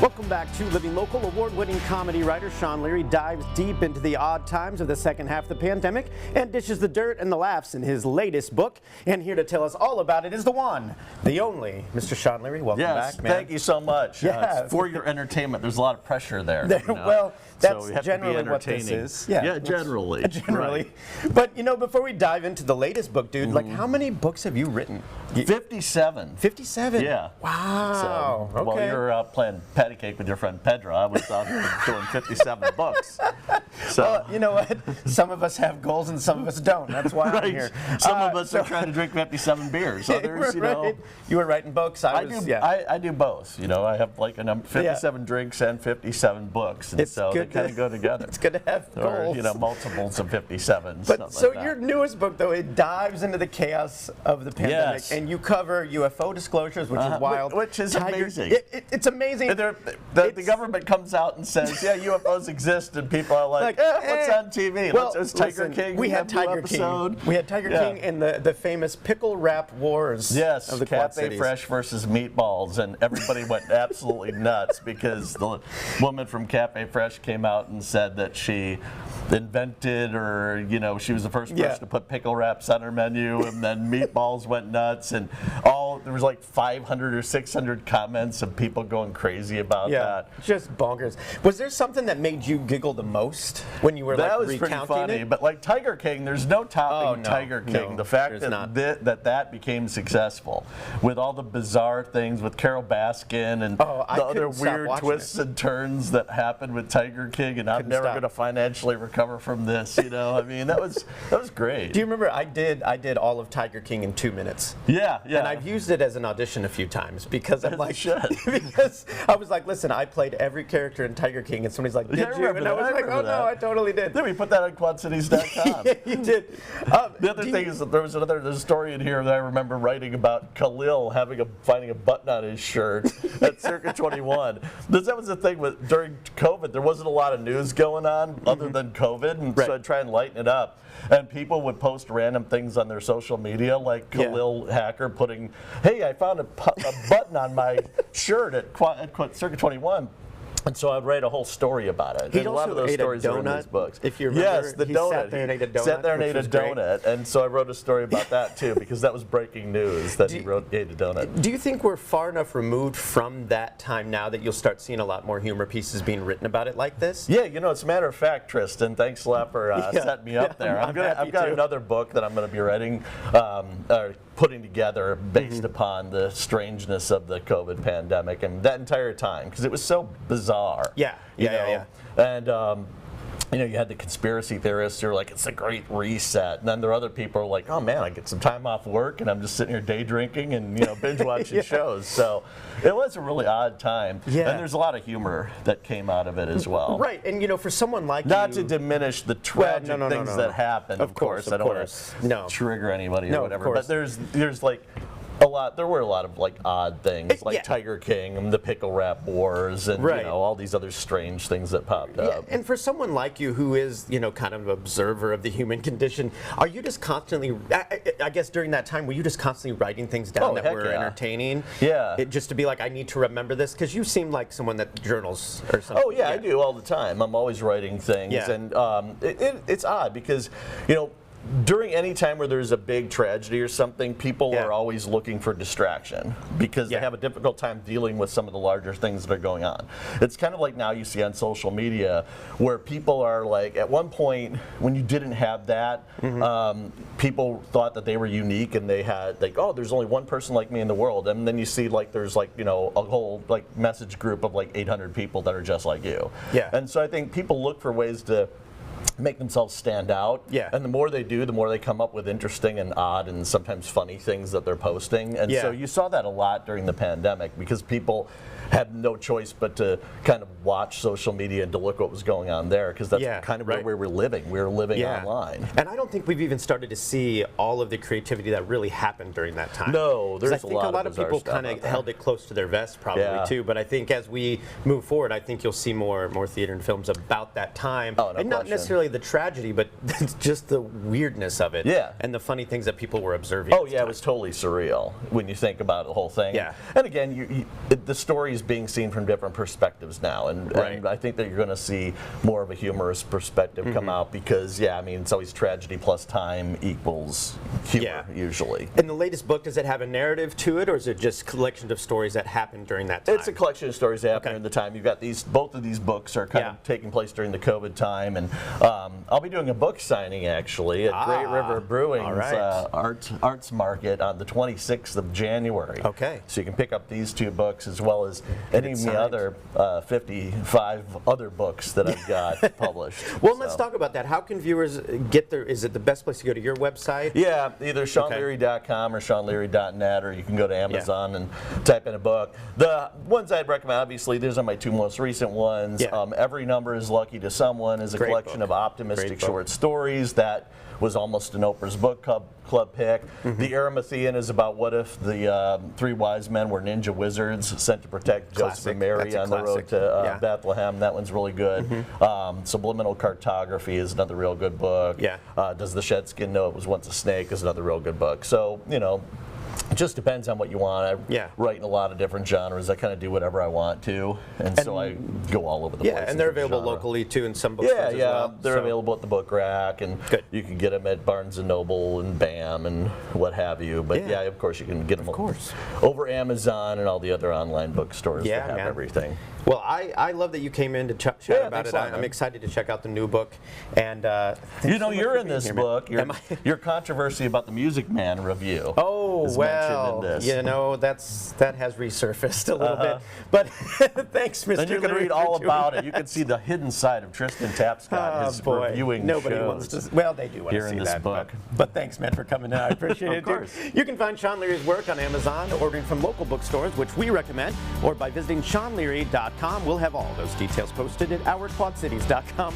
Welcome back to Living Local. Award-winning comedy writer Sean Leary dives deep into the odd times of the second half of the pandemic and dishes the dirt and the laughs in his latest book. And here to tell us all about it is the one, the only, Mr. Sean Leary. Welcome back, man. Thank you so much. Yeah. It's for your entertainment. There's a lot of pressure there. You know? Well, that's so generally what this is. Yeah, generally. Generally. Right. But, you know, before we dive into the latest book, dude, like how many books have you written? 57. 57? Yeah. Wow. So, While you're out playing patty cake with your friend Pedro, I was out doing 57 books. So, well, you know what? Some of us have goals and some of us don't. That's why I'm here. Some of us are trying to drink 57 beers. Others, you know. You were writing books. I do both. You know, I have like 57 drinks and 57 books. And so they kind of go together. It's good to have goals. Or, you know, multiples of 57. But so your newest book, though, it dives into the chaos of the pandemic. Yes. And you cover UFO disclosures, which is wild. Which is amazing. It's amazing. The government comes out and says, yeah, UFOs exist, and people are like, what's on TV? Well, it's Tiger King. We had Tiger King. We had Tiger King and the famous pickle wrap wars of the Quad Cities. Cafe Fresh versus Meatballs, and everybody went absolutely nuts because the woman from Cafe Fresh came out and said that she invented, or she was the first person to put pickle wraps on her menu, and then Meatballs went nuts, and there was like 500 or 600 comments of people going crazy about that. Just bonkers. Was there something that made you giggle the most when you were that was recounting pretty funny, it? but like Tiger King, there's no topping Tiger King. No, the fact that became successful with all the bizarre things with Carol Baskin and the other weird twists and turns that happened with Tiger King, and I'm never going to financially recover from this. I mean, that was great. Do you remember I did all of Tiger King in 2 minutes? Yeah. And I've used it as an audition a few times because I'm like, should. because I was like, listen, I played every character in Tiger King, and somebody's like, did you? And I was like, oh no, I totally did. Then we put that on quadcities.com. Yeah, you did. The other thing is that there's a story in here that I remember writing about Khalil finding a button on his shirt at Circa 21. That was the thing during COVID. There wasn't a lot of news going on other than COVID, and so I'd try and lighten it up. And people would post random things on their social media, like Khalil Hacker putting, "Hey, I found a button on my shirt at Circa 21." And so I'd write a whole story about it. And a lot of those stories are in these books. If you remember, yes, the donut. Sat there and ate a donut. Sat there and ate a donut, and so I wrote a story about that too, because that was breaking news that he ate a donut. Do you think we're far enough removed from that time now that you'll start seeing a lot more humor pieces being written about it like this? Yeah, it's a matter of fact, Tristan. Thanks a lot for setting me up there. I've got another book that I'm going to be writing. Putting together based upon the strangeness of the COVID pandemic and that entire time, because it was so bizarre. Yeah. And you had the conspiracy theorists who are like, it's a great reset, and then there are other people who are like, oh man, I get some time off work and I'm just sitting here day drinking and binge watching shows. So it was a really odd time. Yeah. And there's a lot of humor that came out of it as well. Right, and for someone like not to diminish the tragic things that happened. Of course, I don't want to trigger anybody or whatever. But there's like there were a lot of like odd things, like Tiger King and the pickle wrap wars, and all these other strange things that popped up. And for someone like you who is kind of an observer of the human condition, are you just constantly, I guess during that time, were you just constantly writing things down that were entertaining? Yeah. Just to be like, I need to remember this, because you seem like someone that journals or something. Oh yeah, I do all the time. I'm always writing things, and it's odd because during any time where there's a big tragedy or something, people are always looking for distraction because they have a difficult time dealing with some of the larger things that are going on. It's kind of like now you see on social media where people are like, at one point when you didn't have that, people thought that they were unique and they had like, oh, there's only one person like me in the world, and then you see like there's like a whole like message group of like 800 people that are just like you. Yeah. And so I think people look for ways to make themselves stand out. Yeah. And the more they do, the more they come up with interesting and odd and sometimes funny things that they're posting. And so you saw that a lot during the pandemic because people had no choice but to kind of watch social media and to look what was going on there, because that's kind of where we were living. We were living online. And I don't think we've even started to see all of the creativity that really happened during that time. No, there's I think a lot of people kind of held it close to their vest probably too, but I think as we move forward, I think you'll see more theater and films about that time. Oh, no and not necessarily necessarily the tragedy, but just the weirdness of it. Yeah. And the funny things that people were observing. Oh yeah, it was totally surreal when you think about the whole thing. Yeah. And again, the story is being seen from different perspectives now, and I think that you're going to see more of a humorous perspective come out because, yeah, I mean, it's always tragedy plus time equals humor usually. In the latest book, does it have a narrative to it, or is it just collections of stories that happened during that time? It's a collection of stories that happened during the time. You've got both of these books are kind of taking place during the COVID time, and I'll be doing a book signing actually at Great River Brewing's Arts Market on the 26th of January. Okay. So you can pick up these two books as well as any of the other 55 other books that I've got published. Well, let's talk about that. How can viewers get there? Is it the best place to go to your website? Yeah, either SeanLeary.com or SeanLeary.net, or you can go to Amazon and type in a book. The ones I'd recommend, obviously, these are my two most recent ones. Every Number is Lucky to Someone is a collection of optimistic short stories that was almost an Oprah's Book Club pick. The Arimathean is about what if the three wise men were ninja wizards sent to protect Joseph and Mary on the road to Bethlehem. That one's really good. Subliminal Cartography is another real good book. Does the Shed Skin Know It Was Once a Snake is another real good book. So, you know, it just depends on what you want. I write in a lot of different genres. I kind of do whatever I want to, and so I go all over the place. Yeah, and they're available locally too in some bookstores as well. They're available at the Book Rack, and you can get them at Barnes & Noble and BAM and what have you. But yeah, of course you can get them over Amazon and all the other online bookstores that have everything. Well, I love that you came in to chat about it. I'm excited to check out the new book. And you know, you're in this book. Your controversy about the Music Man review. Oh, well, you know, that has resurfaced a little bit. But thanks, Mr. And you can read all about it. You can see the hidden side of Tristan Tapscott, his reviewing Nobody shows. wants to. Well, they do want to see that book. But thanks, man, for coming in. I appreciate it. Of course. You can find Sean Leary's work on Amazon, ordering from local bookstores, which we recommend, or by visiting SeanLeary.com. We'll have all those details posted at OurQuadCities.com.